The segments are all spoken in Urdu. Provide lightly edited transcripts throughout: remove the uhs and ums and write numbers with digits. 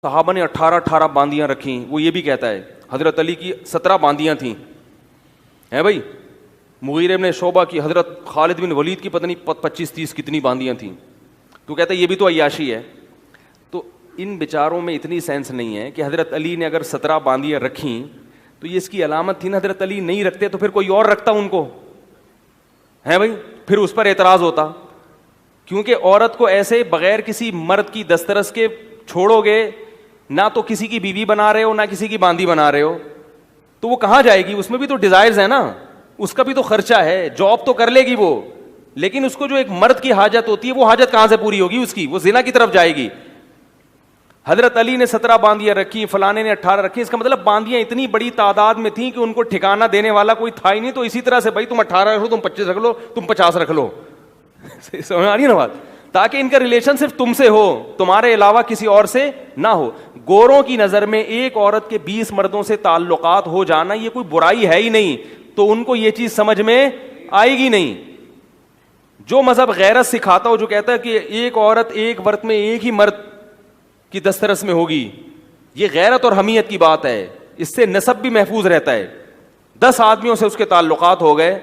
صحابہ نے 18 باندیاں رکھیں. وہ یہ بھی کہتا ہے حضرت علی کی 17 باندیاں تھیں ہیں بھائی. مغیرہ بن شعبہ کی, حضرت خالد بن ولید کی پتہ نہیں 25-30 کتنی باندیاں تھیں. تو کہتا ہے یہ بھی تو عیاشی ہے. تو ان بیچاروں میں اتنی سینس نہیں ہے کہ حضرت علی نے اگر 17 باندیاں رکھیں تو یہ اس کی علامت تھی نا. حضرت علی نہیں رکھتے تو پھر کوئی اور رکھتا ان کو, ہے بھائی, پھر اس پر اعتراض ہوتا. کیونکہ عورت کو ایسے بغیر کسی مرد کی دسترس کے چھوڑو گے, نہ تو کسی کی بیوی بنا رہے ہو نہ کسی کی باندی بنا رہے ہو, تو وہ کہاں جائے گی؟ اس میں بھی تو ڈیزائرز ہے نا, اس کا بھی تو خرچہ ہے, جاب تو کر لے گی وہ, لیکن اس کو جو ایک مرد کی حاجت ہوتی ہے وہ حاجت کہاں سے پوری ہوگی اس کی؟ وہ زنا کی طرف جائے گی. حضرت علی نے 17 باندیاں رکھی, فلانے نے 18 رکھی. اس کا مطلب باندیاں اتنی بڑی تعداد میں تھیں کہ ان کو ٹھکانہ دینے والا کوئی تھا ہی نہیں. تو اسی طرح سے بھائی تم 18 رکھ لو, تم 25 رکھ لو, تم 50 رکھ لو. سمجھ آ رہی ہے نا بات؟ تاکہ ان کا ریلیشن صرف تم سے ہو, تمہارے علاوہ کسی اور سے نہ ہو. گوروں کی نظر میں ایک عورت کے 20 مردوں سے تعلقات ہو جانا یہ کوئی برائی ہے ہی نہیں, تو ان کو یہ چیز سمجھ میں آئے گی نہیں. جو مذہب غیرت سکھاتا ہو, جو کہتا ہے کہ ایک عورت ایک وقت میں ایک ہی مرد کی دسترس میں ہوگی, یہ غیرت اور حمیت کی بات ہے. اس سے نسب بھی محفوظ رہتا ہے. 10 آدمیوں سے اس کے تعلقات ہو گئے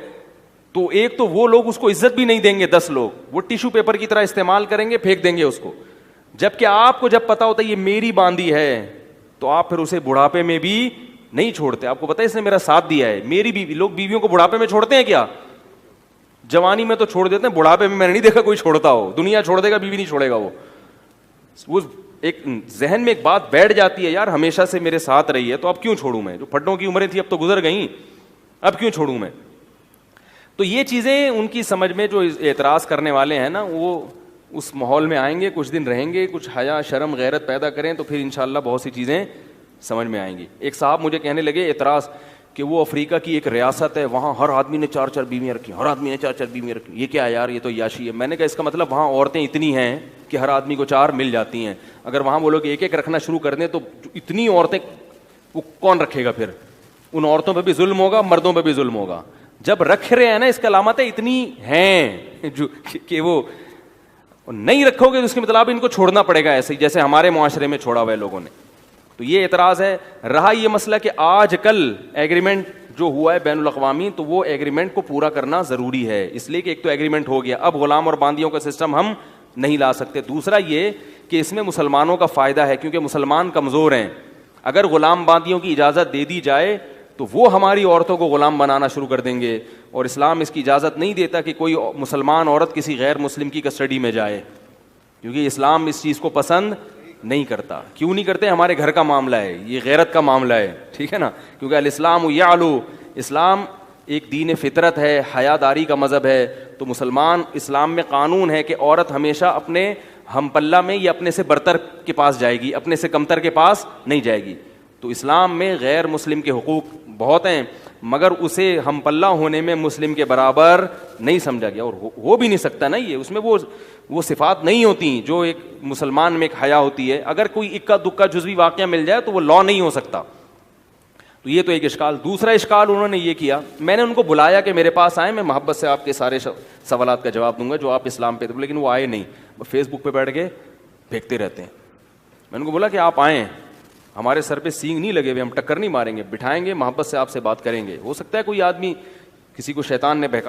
تو ایک تو وہ لوگ اس کو عزت بھی نہیں دیں گے, 10 لوگ وہ ٹیشو پیپر کی طرح استعمال کریں گے, پھینک دیں گے اس کو. جبکہ آپ کو جب پتا ہوتا ہے یہ میری باندی ہے تو آپ پھر اسے بڑھاپے میں بھی نہیں چھوڑتے. آپ کو پتا ہے اس نے میرا ساتھ دیا ہے. میری بیوی, لوگ بیویوں کو بڑھاپے میں چھوڑتے ہیں کیا؟ جوانی میں تو چھوڑ دیتے ہیں, بڑھاپے میں نے نہیں دیکھا کوئی چھوڑتا ہو. دنیا چھوڑ دے گا, بیوی نہیں چھوڑے گا. وہ ایک ذہن میں ایک بات بیٹھ جاتی ہے, یار ہمیشہ سے میرے ساتھ رہی ہے تو اب کیوں چھوڑوں میں؟ جو پھٹوں کی عمریں تھی اب تو گزر گئیں, اب کیوں چھوڑوں میں؟ تو یہ چیزیں ان کی سمجھ میں, جو اعتراض کرنے والے ہیں نا, وہ اس ماحول میں آئیں گے, کچھ دن رہیں گے, کچھ حیا شرم غیرت پیدا کریں تو پھر انشاءاللہ بہت سی چیزیں سمجھ میں آئیں گی. ایک صاحب مجھے کہنے لگے اعتراض کہ وہ افریقہ کی ایک ریاست ہے, وہاں ہر آدمی نے 4 بیویاں رکھی, ہر آدمی نے 4 بیویاں رکھی. یہ کیا ہے یار, یہ تو عیاشی ہے. میں نے کہا اس کا مطلب وہاں عورتیں اتنی ہیں کہ ہر آدمی کو 4 مل جاتی ہیں. اگر وہاں وہ لوگ ایک ایک رکھنا شروع کر دیں تو اتنی عورتیں وہ کون رکھے گا پھر؟ ان عورتوں پہ بھی ظلم ہوگا, مردوں پہ بھی ظلم ہوگا. جب رکھ رہے ہیں نا, اس کا علامت ہے اتنی ہیں جو کہ وہ نہیں رکھو گے تو اس کے مطلب ان کو چھوڑنا پڑے گا, ایسے جیسے ہمارے معاشرے میں چھوڑا ہوا ہے لوگوں نے. تو یہ اعتراض ہے. رہا یہ مسئلہ کہ آج کل ایگریمنٹ جو ہوا ہے بین الاقوامی, تو وہ ایگریمنٹ کو پورا کرنا ضروری ہے, اس لیے کہ ایک تو ایگریمنٹ ہو گیا, اب غلام اور باندیوں کا سسٹم ہم نہیں لا سکتے. دوسرا یہ کہ اس میں مسلمانوں کا فائدہ ہے, کیونکہ مسلمان کمزور ہیں. اگر غلام باندیوں کی اجازت دے دی جائے تو وہ ہماری عورتوں کو غلام بنانا شروع کر دیں گے, اور اسلام اس کی اجازت نہیں دیتا کہ کوئی مسلمان عورت کسی غیر مسلم کی کسٹڈی میں جائے, کیونکہ اسلام اس چیز کو پسند نہیں کرتا. کیوں نہیں کرتے؟ ہمارے گھر کا معاملہ ہے, یہ غیرت کا معاملہ ہے, ٹھیک ہے نا. کیونکہ الاسلام یعلو, اسلام ایک دین فطرت ہے, حیا داری کا مذہب ہے. تو مسلمان اسلام میں قانون ہے کہ عورت ہمیشہ اپنے ہم پلہ میں یا اپنے سے برتر کے پاس جائے گی, اپنے سے کمتر کے پاس نہیں جائے گی. تو اسلام میں غیر مسلم کے حقوق بہت ہیں, مگر اسے ہم پلہ ہونے میں مسلم کے برابر نہیں سمجھا گیا, اور ہو بھی نہیں سکتا نا. یہ اس میں وہ صفات نہیں ہوتی جو ایک مسلمان میں ایک حیا ہوتی ہے. اگر کوئی اکا دکا جزوی واقعہ مل جائے تو وہ لا نہیں ہو سکتا. تو یہ تو ایک اشکال. دوسرا اشکال انہوں نے یہ کیا, میں نے ان کو بلایا کہ میرے پاس آئیں, میں محبت سے آپ کے سارے سوالات کا جواب دوں گا جو آپ اسلام پہ, لیکن وہ آئے نہیں, وہ فیس بک پہ بیٹھ کے پھینکتے رہتے ہیں. میں نے کو بولا کہ آپ آئیں, ہمارے سر پہ سینگ نہیں لگے ہوئے, ہم ٹکر نہیں ماریں گے, بٹھائیں گے, محبت سے آپ سے بات کریں گے. ہو سکتا ہے کوئی آدمی, کسی کو شیطان نے بہکا